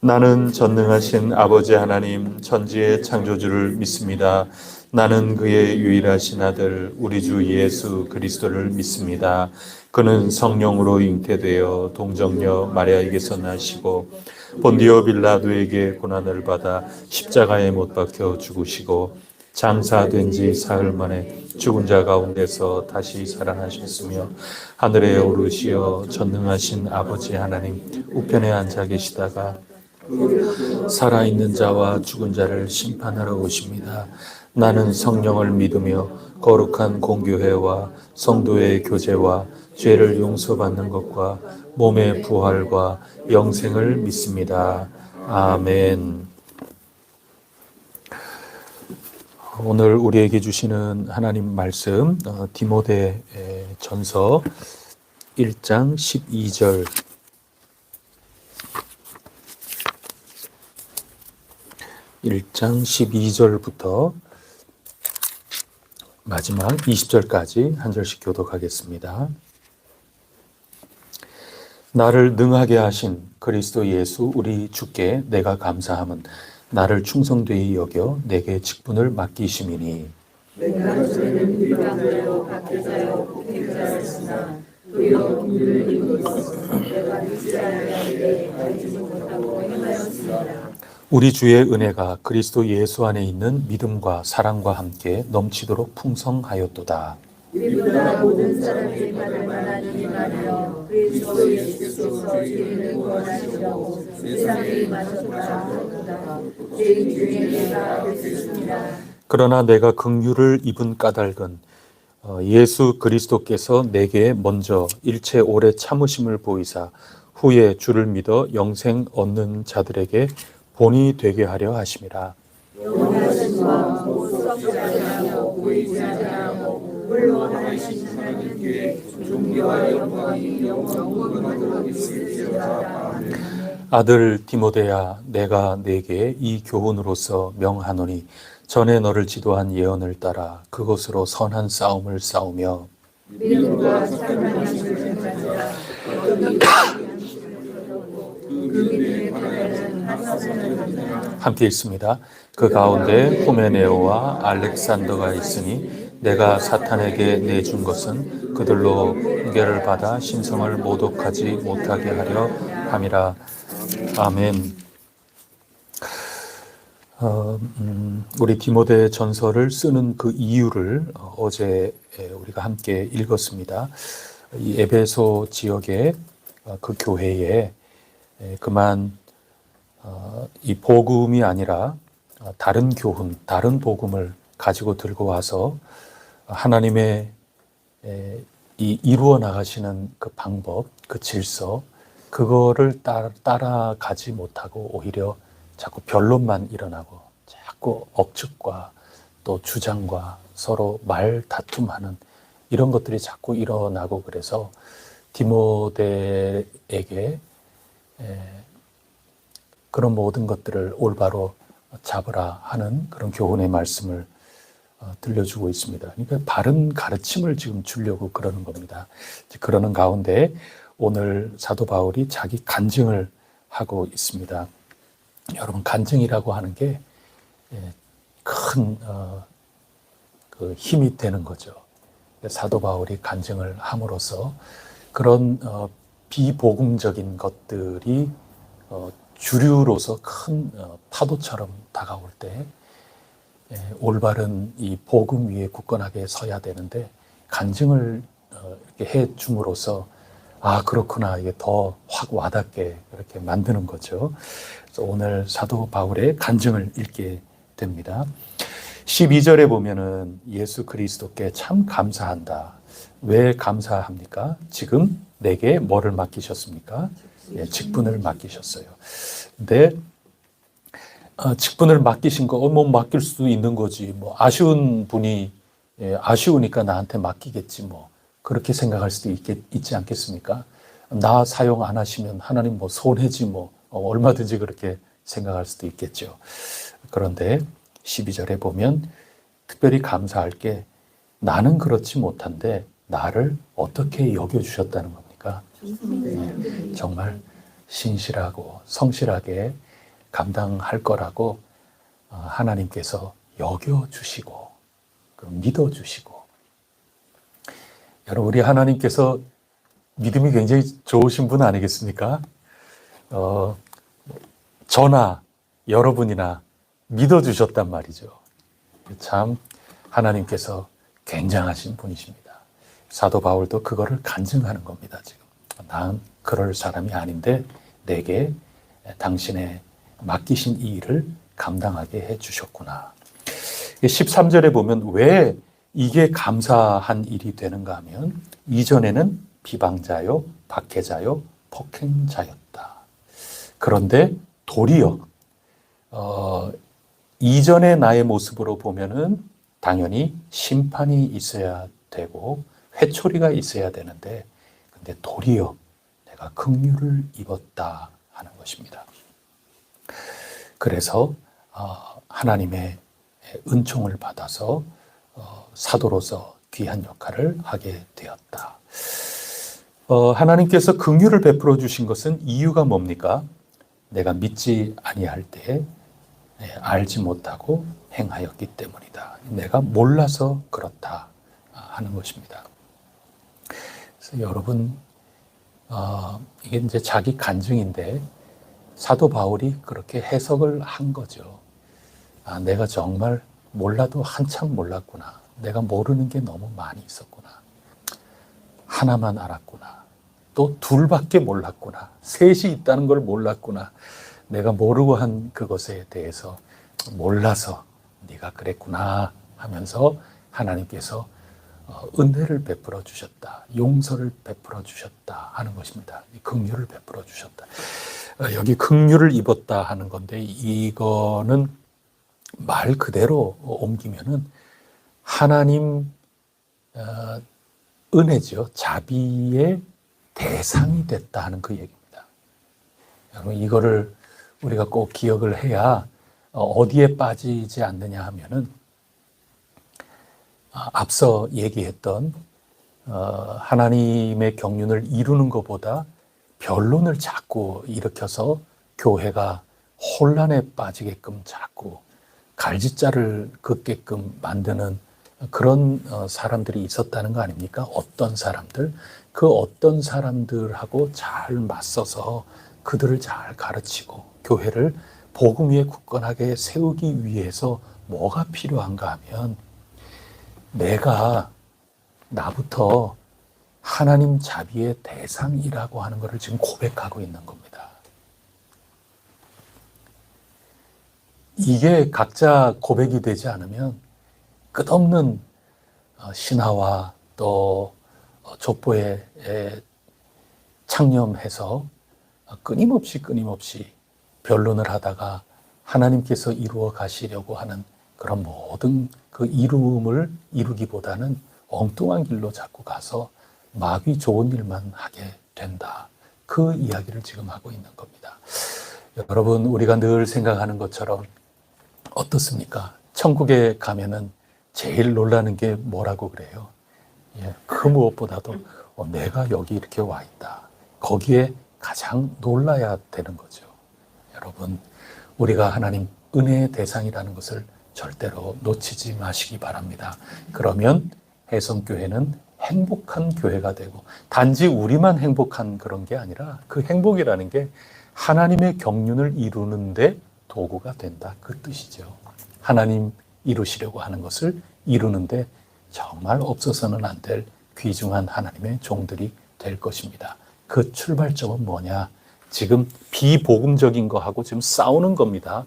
나는 전능하신 아버지 하나님 천지의 창조주를 믿습니다. 나는 그의 유일하신 아들 우리 주 예수 그리스도를 믿습니다. 그는 성령으로 잉태되어 동정녀 마리아에게서 나시고 본디오 빌라도에게 고난을 받아 십자가에 못 박혀 죽으시고 장사된 지 사흘 만에 죽은 자 가운데서 다시 살아나셨으며 하늘에 오르시어 전능하신 아버지 하나님 우편에 앉아 계시다가 살아있는 자와 죽은 자를 심판하러 오십니다. 나는 성령을 믿으며 거룩한 공교회와 성도의 교제와 죄를 용서받는 것과 몸의 부활과 영생을 믿습니다. 아멘. 오늘 우리에게 주시는 하나님 말씀 디모데 전서 1장 12절 1장 12절부터 마지막 20절까지 한 절씩 교독하겠습니다. 나를 능하게 하신 그리스도 예수 우리 주께 내가 감사함은 나를 충성되이 여겨 내게 직분을 맡기심이니 내가 전에는 일반대로 박해자여 폭행자였으나 도리어 긍휼을 입었으나 내가 믿지 아니하기에 알지 못하고 행하였습니다. 우리 주의 은혜가 그리스도 예수 안에 있는 믿음과 사랑과 함께 넘치도록 풍성하였도다. 이보다 모든 사람이 받을 만한 일이 많으며 그리스도 예수께서 죄인을 구원하시려고 세상에 임하셨다 하였도다. 죄인 중에 내가 됐습니다. 그러나 내가 긍휼을 입은 까닭은 예수 그리스도께서 내게 먼저 일체 오래 참으심을 보이사 후에 주를 믿어 영생 얻는 자들에게 본이 되게 하려 하심이라. 영원하심과 못 썩지 아니하고 보이지 아니하고 물론 하나님 하나님께 존귀와 영광이 영원토록 있을지어다. 아들 디모데야 내가 내게 이 교훈으로서 명하노니 전에 너를 지도한 예언을 따라 그것으로 선한 싸움을 싸우며 믿음과 착한 말씀을 가지라. 어떤 그 믿음의 바다는 하사선을 만나 함께 읽습니다. 그 가운데 후메네오와 알렉산더가 있으니 내가 사탄에게 내준 것은 그들로 훈계를 받아 신성을 모독하지 못하게 하려 함이라. 아멘. 우리 디모데 전서를 쓰는 그 이유를 어제 우리가 함께 읽었습니다. 이 에베소 지역의 그 교회에 그만 이 복음이 아니라 다른 교훈, 다른 복음을 가지고 들고 와서 하나님의 이 이루어 나가시는 그 방법, 그 질서, 그거를 따라가지 못하고 오히려 자꾸 변론만 일어나고 자꾸 억측과 또 주장과 서로 말 다툼하는 이런 것들이 자꾸 일어나고 그래서 디모데에게 그런 모든 것들을 올바로 잡으라 하는 그런 교훈의 말씀을 들려주고 있습니다. 그러니까 바른 가르침을 지금 주려고 그러는 겁니다. 그러는 가운데 오늘 사도 바울이 자기 간증을 하고 있습니다. 여러분 간증이라고 하는 게 큰 그 힘이 되는 거죠. 사도 바울이 간증을 함으로써 그런 비복음적인 것들이 주류로서 큰 파도처럼 다가올 때 올바른 이 복음 위에 굳건하게 서야 되는데 간증을 이렇게 해 줌으로써 아 그렇구나 이게 더 확 와닿게 그렇게 만드는 거죠. 그래서 오늘 사도 바울의 간증을 읽게 됩니다. 12절에 보면은 예수 그리스도께 참 감사한다. 왜 감사합니까? 지금 내게 뭐를 맡기셨습니까? 직분을 맡기셨어요. 근데 직분을 맡기신 거 뭐 맡길 수도 있는 거지. 뭐 아쉬운 분이 아쉬우니까 나한테 맡기겠지 뭐 그렇게 생각할 수도 있지 않겠습니까? 나 사용 안 하시면 하나님 뭐 손해지 뭐 얼마든지 그렇게 생각할 수도 있겠죠. 그런데 12절에 보면 특별히 감사할 게 나는 그렇지 못한데 나를 어떻게 여겨주셨다는 겁니까? 정말 신실하고 성실하게 감당할 거라고 하나님께서 여겨주시고 믿어주시고, 여러분, 우리 하나님께서 믿음이 굉장히 좋으신 분 아니겠습니까? 저나 여러분이나 믿어주셨단 말이죠. 참 하나님께서 굉장하신 분이십니다. 사도 바울도 그거를 간증하는 겁니다. 지금 난 그럴 사람이 아닌데 내게 당신의 맡기신 이 일을 감당하게 해주셨구나. 13절에 보면 왜 이게 감사한 일이 되는가 하면, 이전에는 비방자요, 박해자요, 폭행자였다. 그런데 도리어 이전의 나의 모습으로 보면은 당연히 심판이 있어야 되고 회초리가 있어야 되는데, 근데 도리어 내가 긍휼을 입었다 하는 것입니다. 그래서 하나님의 은총을 받아서 사도로서 귀한 역할을 하게 되었다. 하나님께서 긍휼을 베풀어 주신 것은 이유가 뭡니까? 내가 믿지 아니할 때에 알지 못하고 행하였기 때문이다. 내가 몰라서 그렇다 하는 것입니다. 그래서 여러분, 이게 이제 자기 간증인데 사도 바울이 그렇게 해석을 한 거죠. 내가 정말 몰라도 한참 몰랐구나. 내가 모르는 게 너무 많이 있었구나. 하나만 알았구나. 또 둘밖에 몰랐구나. 셋이 있다는 걸 몰랐구나. 내가 모르고 한 그것에 대해서 몰라서 네가 그랬구나 하면서 하나님께서 은혜를 베풀어 주셨다. 용서를 베풀어 주셨다 하는 것입니다. 긍휼을 베풀어 주셨다. 여기 긍휼을 입었다 하는 건데, 이거는 말 그대로 옮기면은 하나님 은혜죠. 자비의 대상이 됐다 하는 그 얘기입니다. 여러분, 이거를 우리가 꼭 기억을 해야 어디에 빠지지 않느냐 하면은, 앞서 얘기했던 하나님의 경륜을 이루는 것보다 변론을 자꾸 일으켜서 교회가 혼란에 빠지게끔 자꾸 갈짓자를 긋게끔 만드는 그런 사람들이 있었다는 거 아닙니까? 어떤 사람들, 그 어떤 사람들하고 잘 맞서서 그들을 잘 가르치고 교회를 복음 위에 굳건하게 세우기 위해서 뭐가 필요한가 하면, 내가 나부터 하나님 자비의 대상이라고 하는 것을 지금 고백하고 있는 겁니다. 이게 각자 고백이 되지 않으면 끝없는 신화와 또 족보에 창념해서 끊임없이 변론을 하다가 하나님께서 이루어 가시려고 하는 그런 모든 그 이루음을 이루기보다는 엉뚱한 길로 자꾸 가서 마귀 좋은 일만 하게 된다. 그 이야기를 지금 하고 있는 겁니다. 여러분, 우리가 늘 생각하는 것처럼 어떻습니까? 천국에 가면은 제일 놀라는 게 뭐라고 그래요? 그 무엇보다도 내가 여기 이렇게 와 있다. 거기에 가장 놀라야 되는 거죠. 여러분, 우리가 하나님 은혜의 대상이라는 것을 절대로 놓치지 마시기 바랍니다. 그러면 혜성교회는 행복한 교회가 되고, 단지 우리만 행복한 그런 게 아니라 그 행복이라는 게 하나님의 경륜을 이루는데 도구가 된다. 그 뜻이죠. 하나님 이루시려고 하는 것을 이루는데 정말 없어서는 안 될 귀중한 하나님의 종들이 될 것입니다. 그 출발점은 뭐냐? 지금 비복음적인 거하고 지금 싸우는 겁니다.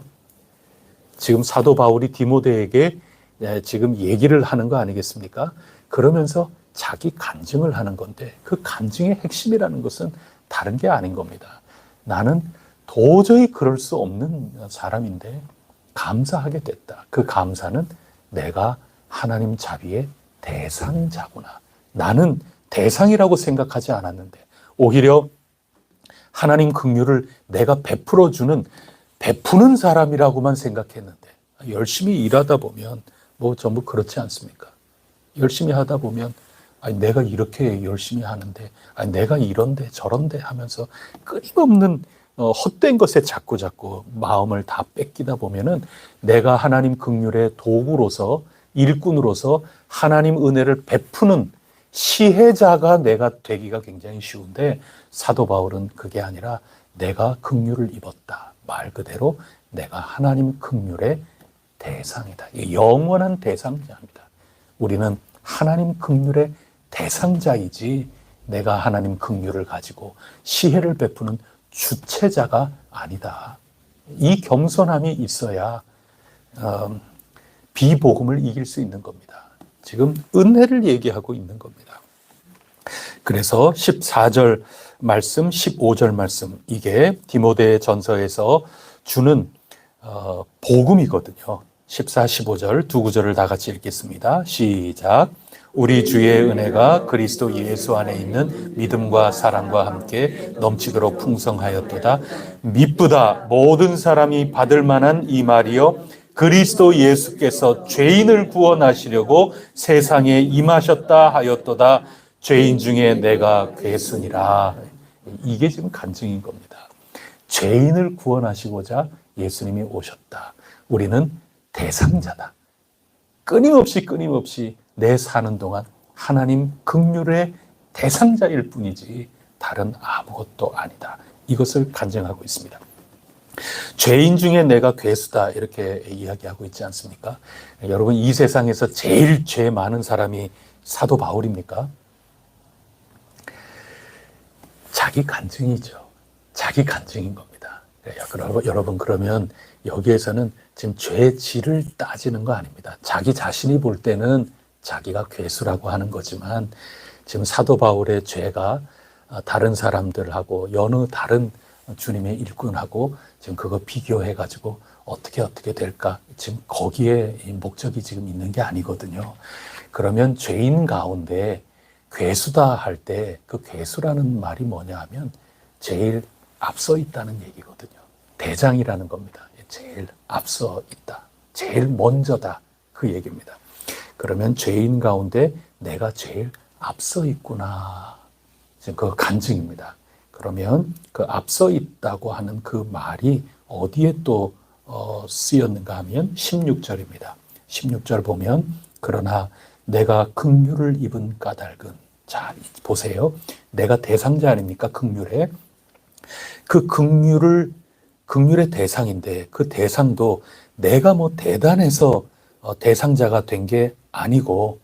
지금 사도 바울이 디모데에게 지금 얘기를 하는 거 아니겠습니까? 그러면서 자기 간증을 하는 건데, 그 간증의 핵심이라는 것은 다른 게 아닌 겁니다. 나는 도저히 그럴 수 없는 사람인데 감사하게 됐다. 그 감사는 내가 하나님 자비의 대상자구나. 나는 대상이라고 생각하지 않았는데 오히려 하나님 긍휼을 내가 베푸는 사람이라고만 생각했는데, 열심히 일하다 보면 뭐 전부 그렇지 않습니까? 열심히 하다 보면 내가 이렇게 열심히 하는데, 내가 이런데 저런데 하면서 끊임없는 헛된 것에 자꾸 마음을 다 뺏기다 보면은 내가 하나님 긍휼의 도구로서 일꾼으로서 하나님 은혜를 베푸는 시혜자가 내가 되기가 굉장히 쉬운데, 사도 바울은 그게 아니라 내가 긍휼을 입었다. 말 그대로 내가 하나님 긍휼의 대상이다. 영원한 대상자입니다. 우리는 하나님 긍휼의 대상자이지 내가 하나님 긍휼을 가지고 시혜를 베푸는 주체자가 아니다. 이 겸손함이 있어야 비복음을 이길 수 있는 겁니다. 지금 은혜를 얘기하고 있는 겁니다. 그래서 14절 말씀, 15절 말씀, 이게 디모데 전서에서 주는 복음이거든요. 14, 15절 두 구절을 다 같이 읽겠습니다. 시작. 우리 주의 은혜가 그리스도 예수 안에 있는 믿음과 사랑과 함께 넘치도록 풍성하였도다. 미쁘다 모든 사람이 받을 만한 이 말이요, 그리스도 예수께서 죄인을 구원하시려고 세상에 임하셨다 하였도다. 죄인 중에 내가 괴순이라. 이게 지금 간증인 겁니다. 죄인을 구원하시고자 예수님이 오셨다. 우리는 대상자다. 끊임없이 내 사는 동안 하나님 긍휼의 대상자일 뿐이지 다른 아무것도 아니다. 이것을 간증하고 있습니다. 죄인 중에 내가 괴수다, 이렇게 이야기하고 있지 않습니까? 여러분, 이 세상에서 제일 죄 많은 사람이 사도 바울입니까? 자기 간증이죠. 자기 간증인 겁니다. 여러분, 그러면 여기에서는 지금 죄의 질을 따지는 거 아닙니다. 자기 자신이 볼 때는 자기가 괴수라고 하는 거지만, 지금 사도 바울의 죄가 다른 사람들하고 여느 다른 주님의 일꾼하고 지금 그거 비교해가지고 어떻게 될까, 지금 거기에 목적이 지금 있는 게 아니거든요. 그러면 죄인 가운데 괴수다 할 때 그 괴수라는 말이 뭐냐 하면 제일 앞서 있다는 얘기거든요. 대장이라는 겁니다. 제일 앞서 있다. 제일 먼저다. 그 얘기입니다. 그러면 죄인 가운데 내가 제일 앞서 있구나. 지금 그 간증입니다. 그러면 그 앞서 있다고 하는 그 말이 어디에 또 쓰였는가 하면 16절입니다. 16절 보면 그러나 내가 긍휼을 입은 까닭은, 자 보세요. 내가 대상자 아닙니까? 긍휼의 그 긍휼의 대상인데, 그 대상도 내가 뭐 대단해서 대상자가 된 게 아니고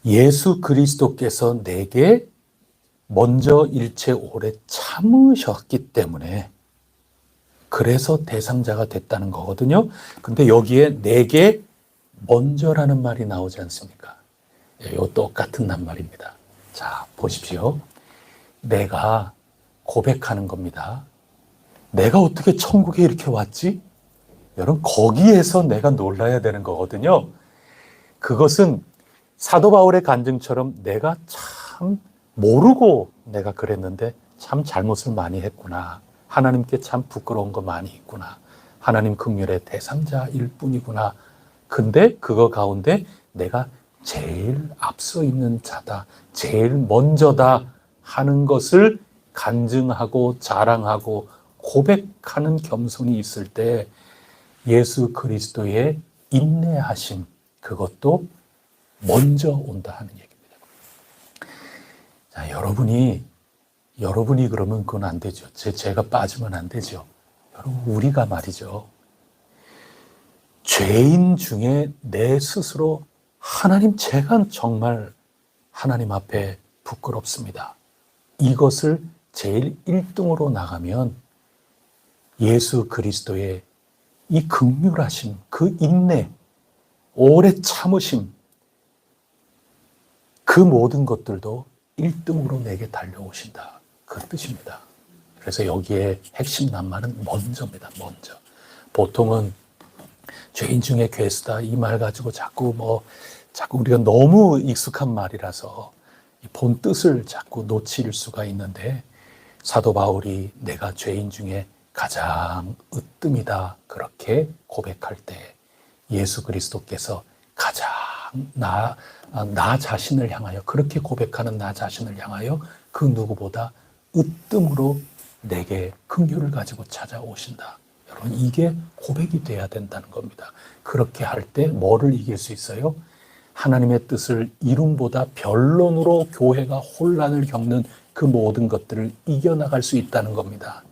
예수 그리스도께서 내게 먼저 일체 오래 참으셨기 때문에 그래서 대상자가 됐다는 거거든요. 근데 여기에 내게 먼저라는 말이 나오지 않습니까? 이 똑같은 낱말입니다. 자, 보십시오. 내가 고백하는 겁니다. 내가 어떻게 천국에 이렇게 왔지? 여러분, 거기에서 내가 놀라야 되는 거거든요. 그것은 사도 바울의 간증처럼 내가 참 모르고 내가 그랬는데 참 잘못을 많이 했구나. 하나님께 참 부끄러운 거 많이 있구나. 하나님 긍휼의 대상자일 뿐이구나. 근데 그거 가운데 내가 제일 앞서 있는 자다. 제일 먼저다 하는 것을 간증하고 자랑하고 고백하는 겸손이 있을 때 예수 그리스도의 인내하심, 그것도 먼저 온다 하는 얘기입니다. 자, 여러분이 그러면 그건 안 되죠. 제가 빠지면 안 되죠. 여러분, 우리가 말이죠. 죄인 중에 내 스스로 하나님, 제가 정말 하나님 앞에 부끄럽습니다. 이것을 제일 1등으로 나가면 예수 그리스도의 이 긍휼하심, 그 인내, 오래 참으심, 그 모든 것들도 1등으로 내게 달려오신다. 그 뜻입니다. 그래서 여기에 핵심 낱말은 먼저입니다. 먼저. 보통은 죄인 중에 괴수다 이 말 가지고 자꾸 우리가 너무 익숙한 말이라서 본 뜻을 자꾸 놓칠 수가 있는데, 사도 바울이 내가 죄인 중에 가장 으뜸이다 그렇게 고백할 때 예수 그리스도께서 가장 나 자신을 향하여, 그렇게 고백하는 나 자신을 향하여 그 누구보다 으뜸으로 내게 긍휼을 가지고 찾아오신다. 여러분, 이게 고백이 돼야 된다는 겁니다. 그렇게 할 때 뭐를 이길 수 있어요? 하나님의 뜻을 이룸보다 변론으로 교회가 혼란을 겪는 그 모든 것들을 이겨나갈 수 있다는 겁니다.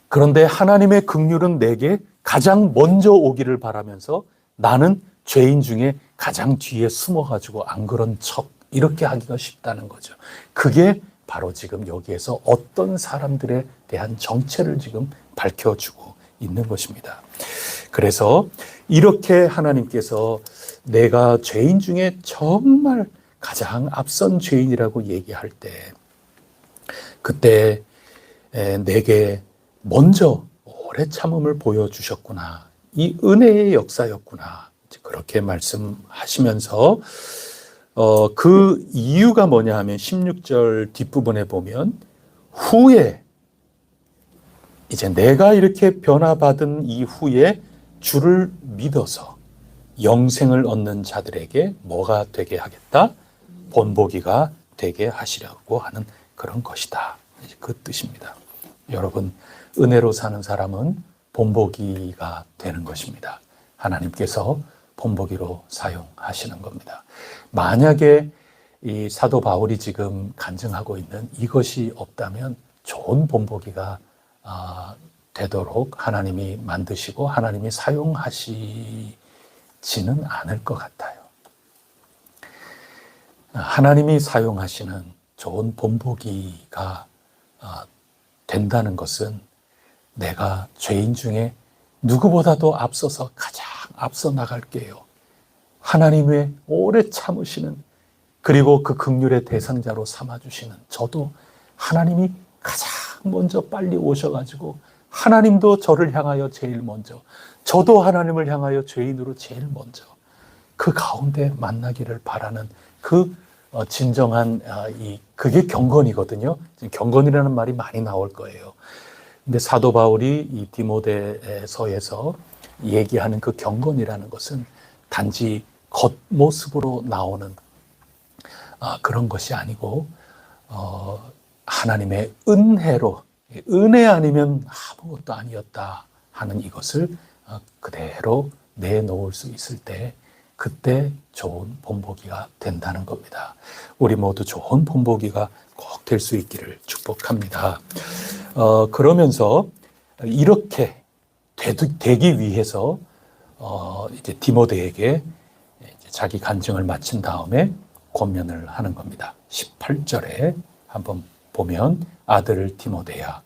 그런데 하나님의 긍휼은 내게 가장 먼저 오기를 바라면서 나는 죄인 중에 가장 뒤에 숨어가지고 안 그런 척 이렇게 하기가 쉽다는 거죠. 그게 바로 지금 여기에서 어떤 사람들에 대한 정체를 지금 밝혀주고 있는 것입니다. 그래서 이렇게 하나님께서 내가 죄인 중에 정말 가장 앞선 죄인이라고 얘기할 때 그때 내게 먼저 오래 참음을 보여주셨구나. 이 은혜의 역사였구나. 그렇게 말씀하시면서 그 이유가 뭐냐 하면 16절 뒷부분에 보면 후에 이제 내가 이렇게 변화받은 이후에 주를 믿어서 영생을 얻는 자들에게 뭐가 되게 하겠다? 본보기가 되게 하시려고 하는 그런 것이다. 그 뜻입니다. 여러분, 은혜로 사는 사람은 본보기가 되는 것입니다. 하나님께서 본보기로 사용하시는 겁니다. 만약에 이 사도 바울이 지금 간증하고 있는 이것이 없다면 좋은 본보기가 되도록 하나님이 만드시고 하나님이 사용하시지는 않을 것 같아요. 하나님이 사용하시는 좋은 본보기가 된다는 것은 내가 죄인 중에 누구보다도 앞서서 가장 앞서 나갈게요. 하나님의 오래 참으시는 그리고 그 긍휼의 대상자로 삼아주시는 저도 하나님이 가장 먼저 빨리 오셔가지고 하나님도 저를 향하여 제일 먼저 저도 하나님을 향하여 죄인으로 제일 먼저 그 가운데 만나기를 바라는 그 진정한 그게 경건이거든요. 경건이라는 말이 많이 나올 거예요. 근데 사도 바울이 이 디모데서에서 얘기하는 그 경건이라는 것은 단지 겉모습으로 나오는 그런 것이 아니고 하나님의 은혜로 은혜 아니면 아무것도 아니었다 하는 이것을 그대로 내놓을 수 있을 때 그때 좋은 본보기가 된다는 겁니다. 우리 모두 좋은 본보기가 꼭 될 수 있기를 축복합니다. 그러면서 이렇게 되기 위해서 이제 디모데에게 이제 자기 간증을 마친 다음에 권면을 하는 겁니다. 18절에 한번 보면 아들 디모데야.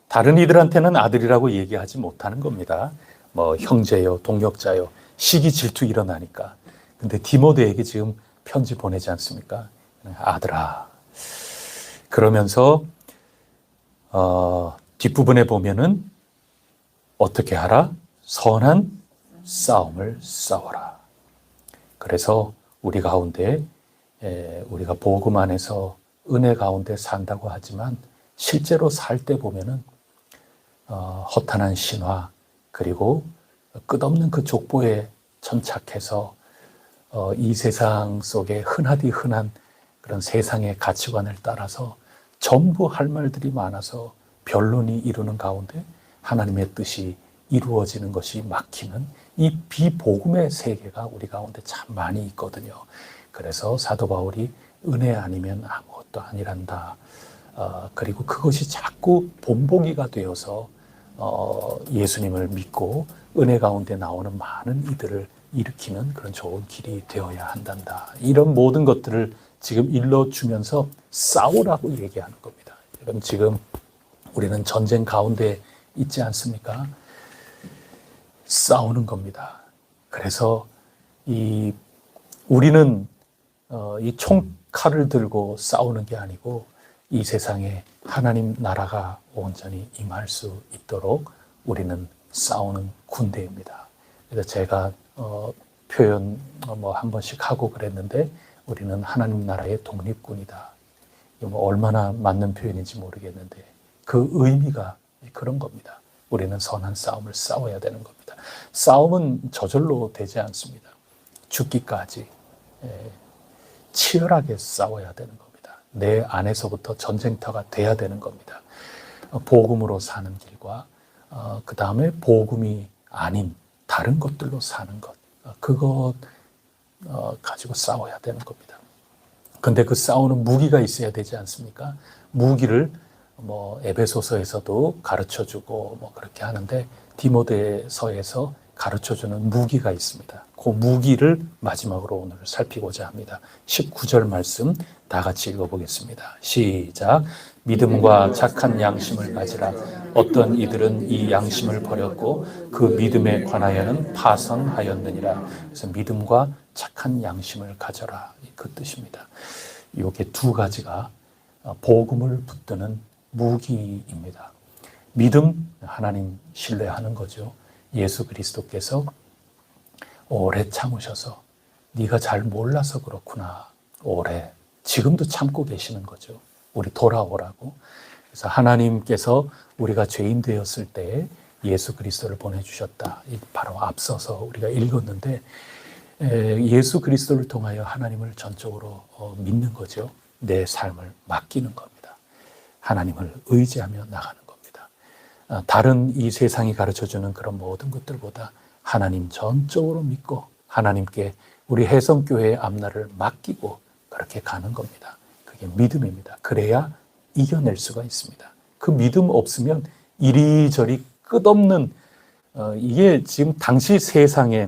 다른 이들한테는 아들이라고 얘기하지 못하는 겁니다. 뭐 형제요, 동역자요, 시기 질투 일어나니까. 근데 디모데에게 지금 편지 보내지 않습니까? 아들아. 그러면서 뒷부분에 보면은 어떻게 하라? 선한 싸움을 싸워라. 그래서 우리 가운데 우리가 복음 안에서 은혜 가운데 산다고 하지만 실제로 살 때 보면은 허탄한 신화 그리고 끝없는 그 족보에 천착해서 이 세상 속에 흔하디 흔한 그런 세상의 가치관을 따라서 전부 할 말들이 많아서 변론이 이루는 가운데 하나님의 뜻이 이루어지는 것이 막히는 이 비복음의 세계가 우리 가운데 참 많이 있거든요. 그래서 사도 바울이 은혜 아니면 아무것도 아니란다. 그리고 그것이 자꾸 본보기가 되어서 예수님을 믿고 은혜 가운데 나오는 많은 이들을 일으키는 그런 좋은 길이 되어야 한단다. 이런 모든 것들을 지금 일러주면서 싸우라고 얘기하는 겁니다. 여러분 지금 우리는 전쟁 가운데 있지 않습니까? 싸우는 겁니다. 그래서 우리는 이 총칼을 들고 싸우는 게 아니고 이 세상에 하나님 나라가 온전히 임할 수 있도록 우리는 싸우는 군대입니다. 그래서 제가 표현 한 번씩 하고 그랬는데 우리는 하나님 나라의 독립군이다. 얼마나 맞는 표현인지 모르겠는데 그 의미가 그런 겁니다. 우리는 선한 싸움을 싸워야 되는 겁니다. 싸움은 저절로 되지 않습니다. 죽기까지. 치열하게 싸워야 되는 겁니다. 내 안에서부터 전쟁터가 돼야 되는 겁니다. 복음으로 사는 길과 그 다음에 복음이 아닌 다른 것들로 사는 것, 그것 가지고 싸워야 되는 겁니다. 근데 그 싸우는 무기가 있어야 되지 않습니까? 무기를 에베소서에서도 가르쳐주고 그렇게 하는데 디모데서에서 가르쳐주는 무기가 있습니다. 그 무기를 마지막으로 오늘 살피고자 합니다. 19절 말씀 다 같이 읽어보겠습니다. 시작. 믿음과 착한 양심을 가지라. 어떤 이들은 이 양심을 버렸고 그 믿음에 관하여는 파선하였느니라. 그래서 믿음과 착한 양심을 가져라, 그 뜻입니다. 이게 두 가지가 복음을 붙드는 무기입니다. 믿음, 하나님 신뢰하는 거죠. 예수 그리스도께서 오래 참으셔서 네가 잘 몰라서 그렇구나, 오래 지금도 참고 계시는 거죠. 우리 돌아오라고. 그래서 하나님께서 우리가 죄인 되었을 때 예수 그리스도를 보내주셨다. 바로 앞서서 우리가 읽었는데 예수 그리스도를 통하여 하나님을 전적으로 믿는 거죠. 내 삶을 맡기는 겁니다. 하나님을 의지하며 나가는 겁니다. 다른 이 세상이 가르쳐주는 그런 모든 것들보다 하나님 전적으로 믿고 하나님께 우리 혜성교회의 앞날을 맡기고 그렇게 가는 겁니다. 그게 믿음입니다. 그래야 이겨낼 수가 있습니다. 그 믿음 없으면 이리저리 끝없는 이게 지금 당시 세상에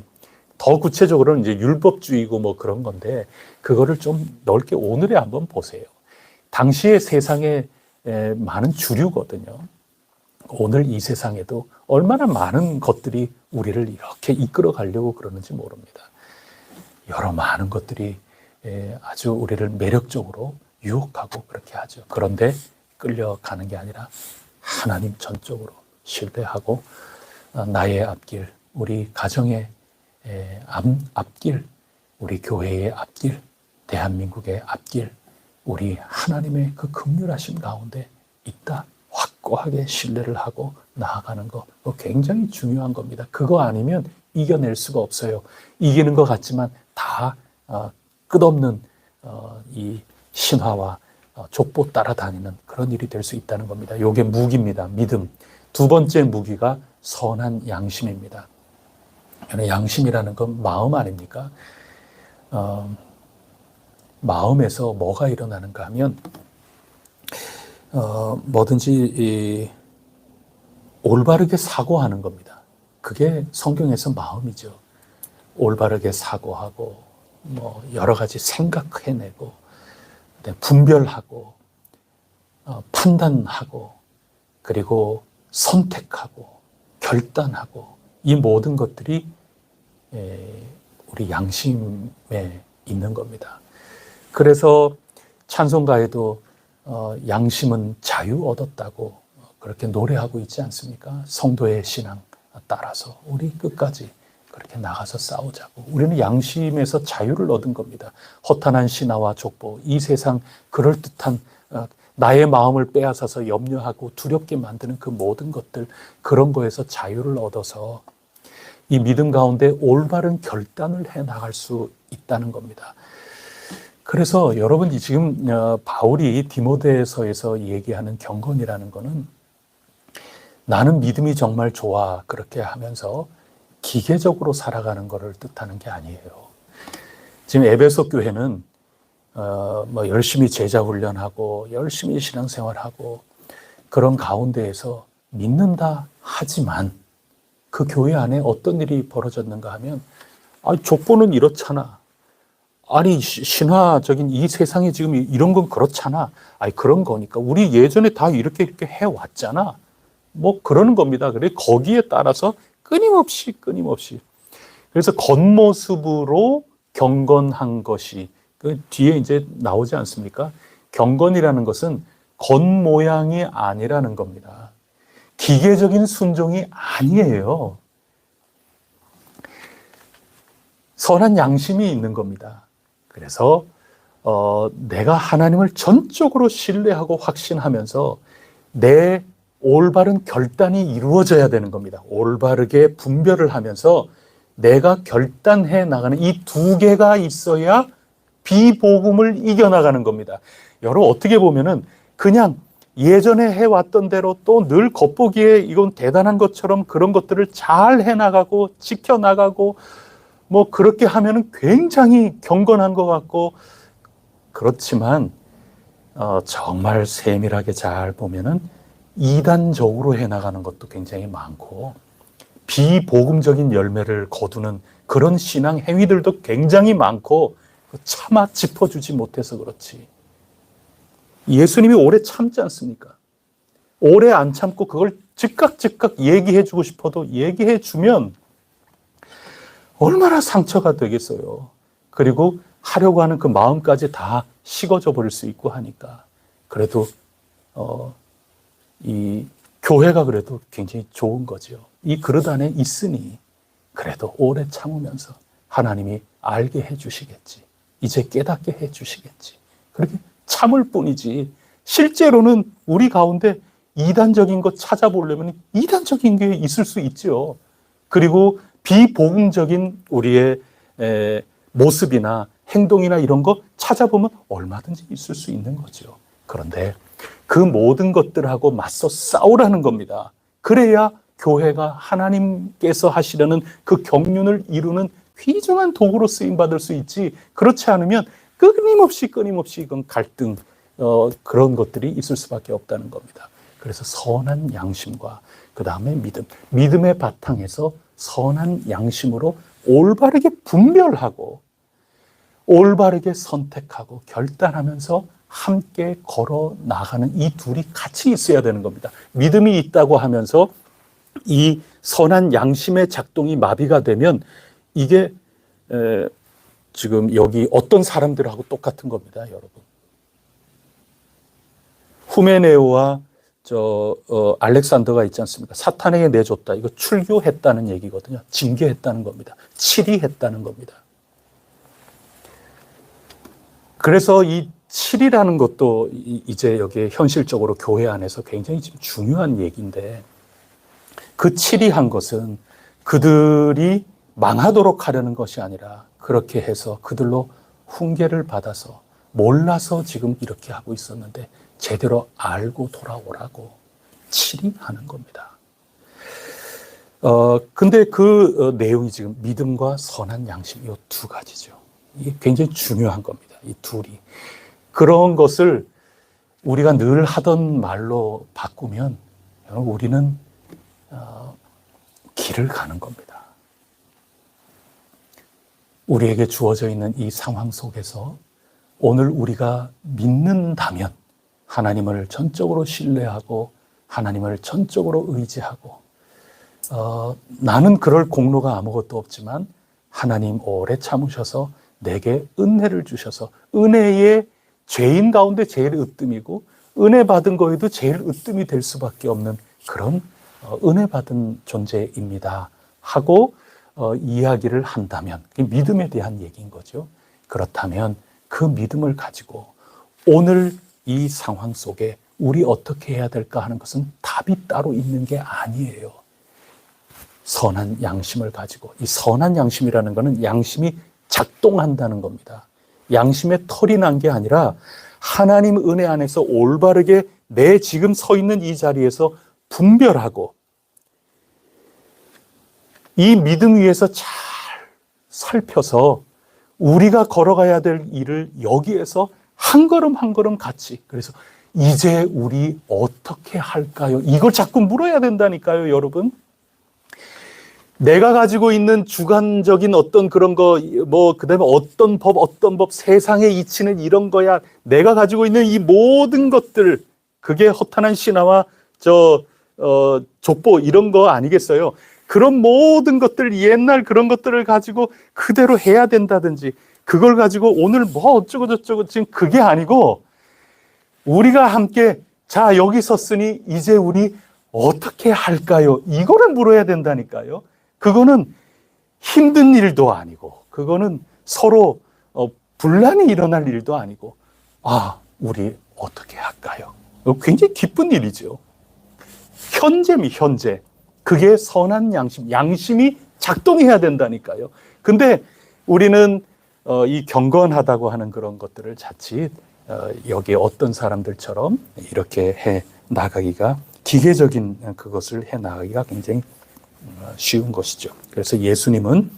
더 구체적으로는 이제 율법주의고 그런 건데 그거를 좀 넓게 오늘에 한번 보세요. 당시의 세상에 많은 주류거든요. 오늘 이 세상에도 얼마나 많은 것들이 우리를 이렇게 이끌어 가려고 그러는지 모릅니다. 여러 많은 것들이 아주 우리를 매력적으로 유혹하고 그렇게 하죠. 그런데 끌려가는 게 아니라 하나님 전적으로 신뢰하고 나의 앞길, 우리 가정의 앞길, 우리 교회의 앞길, 대한민국의 앞길, 우리 하나님의 그 긍휼하심 가운데 있다. 확고하게 신뢰를 하고 나아가는 거, 그거 굉장히 중요한 겁니다. 그거 아니면 이겨낼 수가 없어요. 이기는 것 같지만 다 끝없는 이 신화와 족보 따라다니는 그런 일이 될 수 있다는 겁니다. 이게 무기입니다. 믿음. 두 번째 무기가 선한 양심입니다. 양심이라는 건 마음 아닙니까? 마음에서 뭐가 일어나는가 하면 뭐든지 올바르게 사고하는 겁니다. 그게 성경에서 마음이죠. 올바르게 사고하고 여러 가지 생각해내고 분별하고 판단하고 그리고 선택하고 결단하고 이 모든 것들이 우리 양심에 있는 겁니다. 그래서 찬송가에도 양심은 자유 얻었다고 그렇게 노래하고 있지 않습니까? 성도의 신앙 따라서 우리 끝까지 그렇게 나가서 싸우자고. 우리는 양심에서 자유를 얻은 겁니다. 허탄한 신화와 족보, 이 세상 그럴듯한 나의 마음을 빼앗아서 염려하고 두렵게 만드는 그 모든 것들, 그런 거에서 자유를 얻어서 이 믿음 가운데 올바른 결단을 해 나갈 수 있다는 겁니다. 그래서 여러분 지금 바울이 디모데서에서 얘기하는 경건이라는 거는 나는 믿음이 정말 좋아 그렇게 하면서 기계적으로 살아가는 것을 뜻하는 게 아니에요. 지금 에베소 교회는 열심히 제자 훈련하고 열심히 신앙생활하고 그런 가운데에서 믿는다 하지만 그 교회 안에 어떤 일이 벌어졌는가 하면 족보는 이렇잖아. 아니 신화적인 이 세상에 지금 이런 건 그렇잖아. 그런 거니까 우리 예전에 다 이렇게 해왔잖아. 그러는 겁니다. 그래 거기에 따라서 끊임없이 그래서 겉모습으로 경건한 것이 그 뒤에 이제 나오지 않습니까? 경건이라는 것은 겉모양이 아니라는 겁니다. 기계적인 순종이 아니에요. 선한 양심이 있는 겁니다. 그래서 내가 하나님을 전적으로 신뢰하고 확신하면서 내 올바른 결단이 이루어져야 되는 겁니다. 올바르게 분별을 하면서 내가 결단해 나가는 이 두 개가 있어야 비복음을 이겨나가는 겁니다. 여러분 어떻게 보면은 그냥 예전에 해왔던 대로 또 늘 겉보기에 이건 대단한 것처럼 그런 것들을 잘 해나가고 지켜나가고 뭐 그렇게 하면은 굉장히 경건한 것 같고 그렇지만 정말 세밀하게 잘 보면은 이단적으로 해나가는 것도 굉장히 많고 비복음적인 열매를 거두는 그런 신앙 행위들도 굉장히 많고 차마 짚어주지 못해서 그렇지. 예수님이 오래 참지 않습니까? 오래 안 참고 그걸 즉각 얘기해주고 싶어도 얘기해주면 얼마나 상처가 되겠어요. 그리고 하려고 하는 그 마음까지 다 식어져 버릴 수 있고 하니까. 그래도 이 교회가 그래도 굉장히 좋은 거죠. 이 그릇 안에 있으니 그래도 오래 참으면서 하나님이 알게 해주시겠지. 이제 깨닫게 해주시겠지. 그렇게 참을 뿐이지 실제로는 우리 가운데 이단적인 것 찾아보려면 이단적인 게 있을 수 있죠. 그리고 비복음적인 우리의 모습이나 행동이나 이런 거 찾아보면 얼마든지 있을 수 있는 거죠. 그런데 그 모든 것들하고 맞서 싸우라는 겁니다. 그래야 교회가 하나님께서 하시려는 그 경륜을 이루는 귀중한 도구로 쓰임받을 수 있지. 그렇지 않으면 끊임없이 이건 갈등 그런 것들이 있을 수밖에 없다는 겁니다. 그래서 선한 양심과 그 다음에 믿음의 바탕에서 선한 양심으로 올바르게 분별하고 올바르게 선택하고 결단하면서 함께 걸어 나가는 이 둘이 같이 있어야 되는 겁니다. 믿음이 있다고 하면서 이 선한 양심의 작동이 마비가 되면 이게 지금 여기 어떤 사람들하고 똑같은 겁니다, 여러분. 후메네오와 알렉산더가 있지 않습니까? 사탄에게 내줬다. 이거 출교했다는 얘기거든요. 징계했다는 겁니다. 치리했다는 겁니다. 그래서 이 치리라는 것도 이제 여기 현실적으로 교회 안에서 굉장히 지금 중요한 얘기인데 그 치리한 것은 그들이 망하도록 하려는 것이 아니라 그렇게 해서 그들로 훈계를 받아서 몰라서 지금 이렇게 하고 있었는데 제대로 알고 돌아오라고 치리하는 겁니다. 근데 그 내용이 지금 믿음과 선한 양심 이 두 가지죠. 이게 굉장히 중요한 겁니다. 이 둘이. 그런 것을 우리가 늘 하던 말로 바꾸면 우리는 길을 가는 겁니다. 우리에게 주어져 있는 이 상황 속에서 오늘 우리가 믿는다면 하나님을 전적으로 신뢰하고 하나님을 전적으로 의지하고 나는 그럴 공로가 아무것도 없지만 하나님 오래 참으셔서 내게 은혜를 주셔서 은혜의 죄인 가운데 제일 으뜸이고 은혜 받은 거에도 제일 으뜸이 될 수밖에 없는 그런 은혜 받은 존재입니다 하고 이야기를 한다면 믿음에 대한 얘기인 거죠. 그렇다면 그 믿음을 가지고 오늘 이 상황 속에 우리 어떻게 해야 될까 하는 것은 답이 따로 있는 게 아니에요. 선한 양심을 가지고 이 선한 양심이라는 것은 양심이 작동한다는 겁니다. 양심에 털이 난 게 아니라 하나님 은혜 안에서 올바르게 내 지금 서 있는 이 자리에서 분별하고 이 믿음 위에서 잘 살펴서 우리가 걸어가야 될 일을 여기에서 한 걸음 한 걸음 같이 그래서 이제 우리 어떻게 할까요? 이걸 자꾸 물어야 된다니까요, 여러분. 내가 가지고 있는 주관적인 어떤 그런 거, 그 다음에 어떤 법, 세상의 이치는 이런 거야. 내가 가지고 있는 이 모든 것들, 그게 허탄한 신화와 족보 이런 거 아니겠어요? 그런 모든 것들, 옛날 그런 것들을 가지고 그대로 해야 된다든지, 그걸 가지고 오늘 뭐 어쩌고저쩌고 지금 그게 아니고, 우리가 함께, 자, 여기 섰으니 이제 우리 어떻게 할까요? 이거를 물어야 된다니까요. 그거는 힘든 일도 아니고, 그거는 서로 분란이 일어날 일도 아니고, 우리 어떻게 할까요? 굉장히 기쁜 일이죠. 현재. 그게 선한 양심이 작동해야 된다니까요. 근데 우리는 이 경건하다고 하는 그런 것들을 자칫 여기 어떤 사람들처럼 이렇게 해 나가기가 기계적인 그것을 해 나가기가 굉장히 쉬운 것이죠. 그래서 예수님은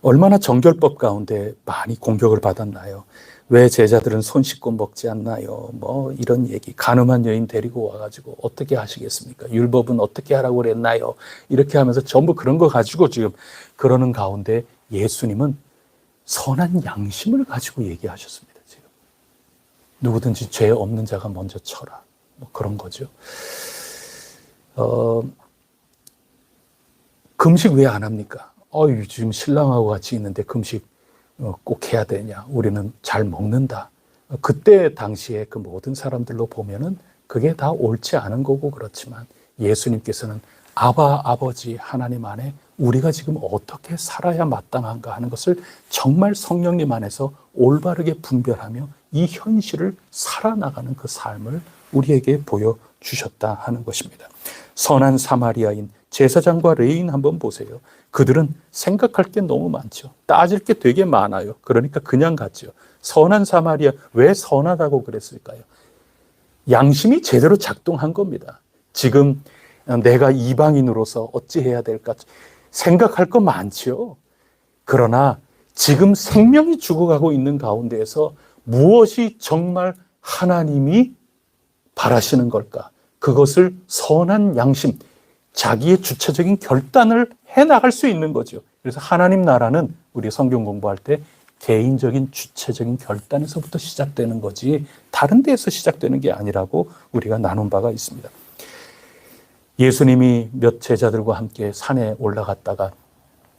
얼마나 정결법 가운데 많이 공격을 받았나요? 왜 제자들은 손 씻고 먹지 않나요? 뭐 이런 얘기. 간음한 여인 데리고 와가지고 어떻게 하시겠습니까? 율법은 어떻게 하라고 그랬나요? 이렇게 하면서 전부 그런 거 가지고 지금 그러는 가운데 예수님은 선한 양심을 가지고 얘기하셨습니다. 지금 누구든지 죄 없는 자가 먼저 쳐라. 뭐 그런 거죠. 금식 왜 안 합니까? 지금 신랑하고 같이 있는데 금식 꼭 해야 되냐? 우리는 잘 먹는다. 그때 당시에 그 모든 사람들로 보면은 그게 다 옳지 않은 거고 그렇지만 예수님께서는 아버지 하나님 안에 우리가 지금 어떻게 살아야 마땅한가 하는 것을 정말 성령님 안에서 올바르게 분별하며 이 현실을 살아나가는 그 삶을 우리에게 보여주셨다 하는 것입니다. 선한 사마리아인 제사장과 레위인 한번 보세요. 그들은 생각할 게 너무 많죠. 따질 게 되게 많아요. 그러니까 그냥 갔죠. 선한 사마리아, 왜 선하다고 그랬을까요? 양심이 제대로 작동한 겁니다. 지금 내가 이방인으로서 어찌해야 될까 생각할 거 많죠. 그러나 지금 생명이 죽어가고 있는 가운데에서 무엇이 정말 하나님이 바라시는 걸까? 그것을 선한 양심, 자기의 주체적인 결단을 해나갈 수 있는 거죠. 그래서 하나님 나라는 우리 성경 공부할 때 개인적인 주체적인 결단에서부터 시작되는 거지 다른 데에서 시작되는 게 아니라고 우리가 나눈 바가 있습니다. 예수님이 몇 제자들과 함께 산에 올라갔다가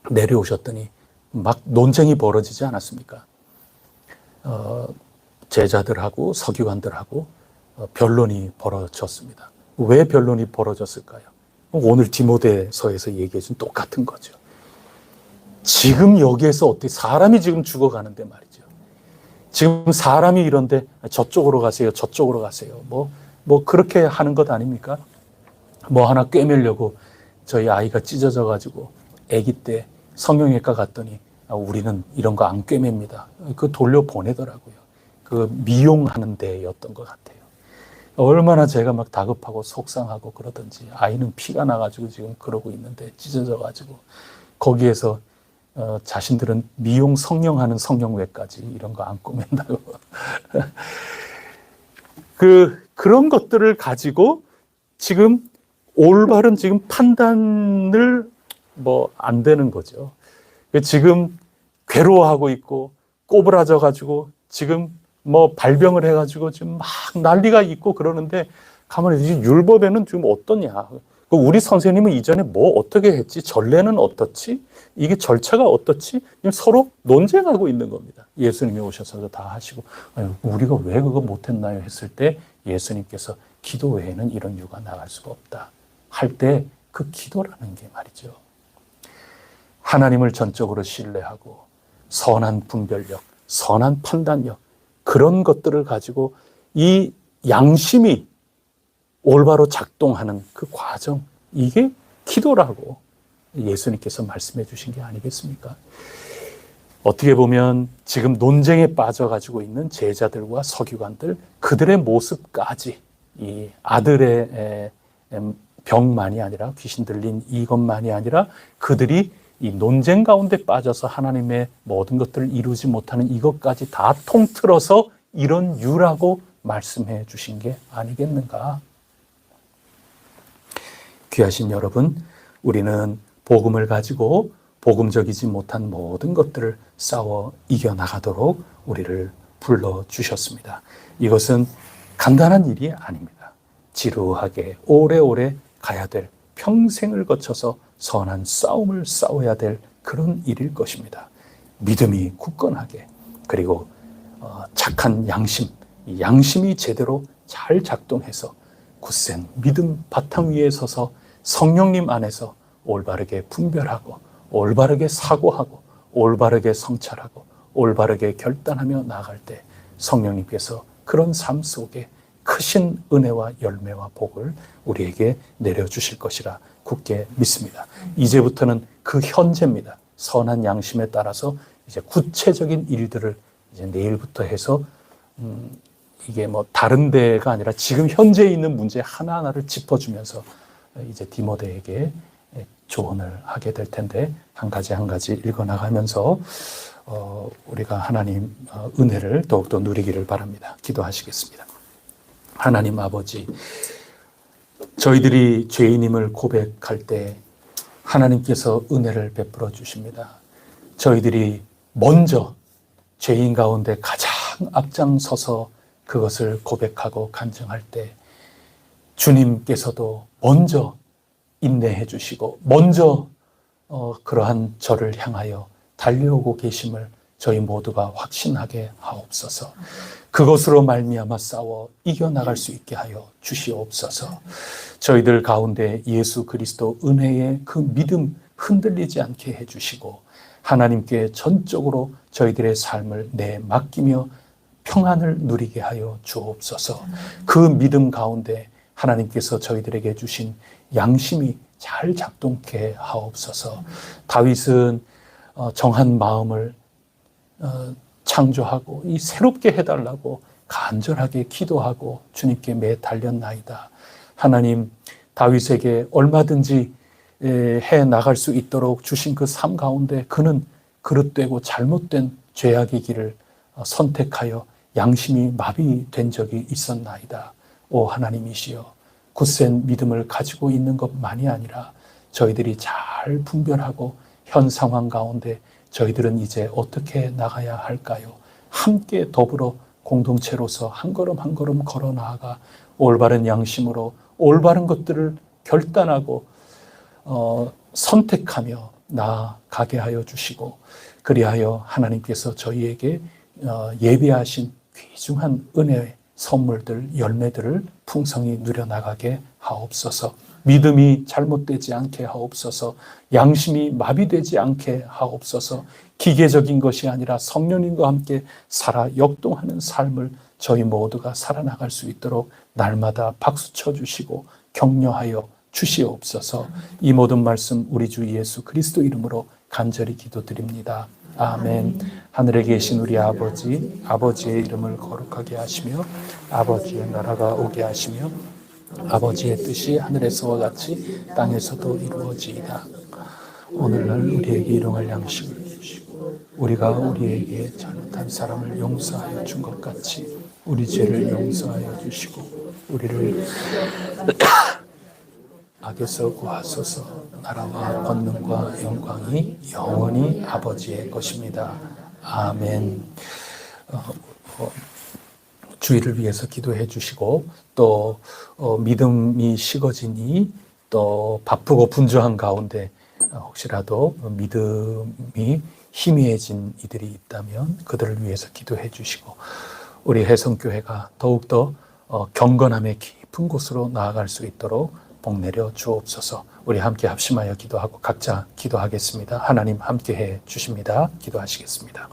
내려오셨더니 막 논쟁이 벌어지지 않았습니까? 제자들하고 서기관들하고 변론이 벌어졌습니다. 왜 변론이 벌어졌을까요? 오늘 디모데서에서 얘기해 준 똑같은 거죠. 지금 여기에서 어떻게 사람이 지금 죽어가는데 말이죠. 지금 사람이 이런데 저쪽으로 가세요, 저쪽으로 가세요. 뭐 그렇게 하는 것 아닙니까? 뭐 하나 꿰매려고 저희 아이가 찢어져 가지고 아기 때 성형외과 갔더니 우리는 이런 거 안 꿰맵니다. 그 돌려보내더라고요. 그 미용하는 데였던 것 같아요. 얼마나 제가 막 다급하고 속상하고 그러든지 아이는 피가 나가지고 지금 그러고 있는데 찢어져가지고 거기에서 자신들은 미용 성형하는 성형외까지 이런 거 안 꾸민다고 그런 것들을 가지고 지금 올바른 지금 판단을 뭐 안 되는 거죠. 지금 괴로워하고 있고 꼬부라져 가지고 지금 뭐 발병을 해가지고 지금 막 난리가 있고 그러는데 가만히 지금 율법에는 지금 어떠냐? 우리 선생님은 이전에 뭐 어떻게 했지? 전례는 어떻지? 이게 절차가 어떻지? 서로 논쟁하고 있는 겁니다. 예수님이 오셔서 다 하시고 우리가 왜 그거 못했나요? 했을 때 예수님께서 기도 외에는 이런 이유가 나갈 수가 없다. 할 때 그 기도라는 게 말이죠. 하나님을 전적으로 신뢰하고 선한 분별력, 선한 판단력 그런 것들을 가지고 이 양심이 올바로 작동하는 그 과정, 이게 기도라고 예수님께서 말씀해 주신 게 아니겠습니까? 어떻게 보면 지금 논쟁에 빠져가지고 있는 제자들과 서기관들, 그들의 모습까지 이 아들의 병만이 아니라 귀신 들린 이것만이 아니라 그들이 이 논쟁 가운데 빠져서 하나님의 모든 것들을 이루지 못하는 이것까지 다 통틀어서 이런 유라고 말씀해 주신 게 아니겠는가? 귀하신 여러분, 우리는 복음을 가지고 복음적이지 못한 모든 것들을 싸워 이겨나가도록 우리를 불러주셨습니다. 이것은 간단한 일이 아닙니다. 지루하게 오래오래 가야 될, 평생을 거쳐서 선한 싸움을 싸워야 될 그런 일일 것입니다. 믿음이 굳건하게, 그리고 착한 양심, 이 양심이 제대로 잘 작동해서 굳센 믿음 바탕 위에 서서 성령님 안에서 올바르게 분별하고 올바르게 사고하고 올바르게 성찰하고 올바르게 결단하며 나아갈 때 성령님께서 그런 삶 속에 크신 은혜와 열매와 복을 우리에게 내려주실 것이라 굳게 믿습니다. 이제부터는 그 현재입니다. 선한 양심에 따라서 이제 구체적인 일들을 이제 내일부터 해서 이게 뭐 다른 데가 아니라 지금 현재 있는 문제 하나하나를 짚어주면서 이제 디모데에게 조언을 하게 될 텐데 한 가지 한 가지 읽어나가면서 우리가 하나님 은혜를 더욱더 누리기를 바랍니다. 기도하시겠습니다. 하나님 아버지, 저희들이 죄인임을 고백할 때 하나님께서 은혜를 베풀어 주십니다. 저희들이 먼저 죄인 가운데 가장 앞장서서 그것을 고백하고 간증할 때 주님께서도 먼저 인내해 주시고 먼저 그러한 저를 향하여 달려오고 계심을 저희 모두가 확신하게 하옵소서. 그것으로 말미암아 싸워 이겨나갈 수 있게 하여 주시옵소서. 저희들 가운데 예수 그리스도 은혜의 그 믿음 흔들리지 않게 해주시고 하나님께 전적으로 저희들의 삶을 내맡기며 평안을 누리게 하여 주옵소서. 그 믿음 가운데 하나님께서 저희들에게 주신 양심이 잘 작동케 하옵소서. 다윗은 정한 마음을 창조하고 이 새롭게 해달라고 간절하게 기도하고 주님께 매달렸나이다. 하나님, 다윗에게 얼마든지 해 나갈 수 있도록 주신 그 삶 가운데 그는 그릇되고 잘못된 죄악의 길을 선택하여 양심이 마비된 적이 있었나이다. 오 하나님이시여, 굳센 믿음을 가지고 있는 것만이 아니라 저희들이 잘 분별하고 현 상황 가운데 저희들은 이제 어떻게 나가야 할까요? 함께 더불어 공동체로서 한 걸음 한 걸음 걸어 나아가 올바른 양심으로 올바른 것들을 결단하고 선택하며 나아가게 하여 주시고 그리하여 하나님께서 저희에게 예비하신 귀중한 은혜의 선물들, 열매들을 풍성히 누려나가게 하옵소서. 믿음이 잘못되지 않게 하옵소서. 양심이 마비되지 않게 하옵소서. 기계적인 것이 아니라 성령님과 함께 살아 역동하는 삶을 저희 모두가 살아나갈 수 있도록 날마다 박수 쳐주시고 격려하여 주시옵소서. 이 모든 말씀 우리 주 예수 그리스도 이름으로 간절히 기도드립니다. 아멘. 하늘에 계신 우리 아버지, 아버지의 이름을 거룩하게 하시며 아버지의 나라가 오게 하시며 아버지의 뜻이 하늘에서와 같이 땅에서도 이루어지이다. 오늘날 우리에게 일용할 양식을 주시고 우리가 우리에게 잘못한 사람을 용서하여 준 것 같이 우리 죄를 용서하여 주시고 우리를 악에서 구하소서. 나라와 권능과 영광이 영원히 아버지의 것입니다. 아멘. 주의를 위해서 기도해 주시고 또 믿음이 식어지니 또 바쁘고 분주한 가운데 혹시라도 믿음이 희미해진 이들이 있다면 그들을 위해서 기도해 주시고 우리 혜성교회가 더욱더 경건함의 깊은 곳으로 나아갈 수 있도록 복 내려 주옵소서. 우리 함께 합심하여 기도하고 각자 기도하겠습니다. 하나님 함께해 주십니다. 기도하시겠습니다.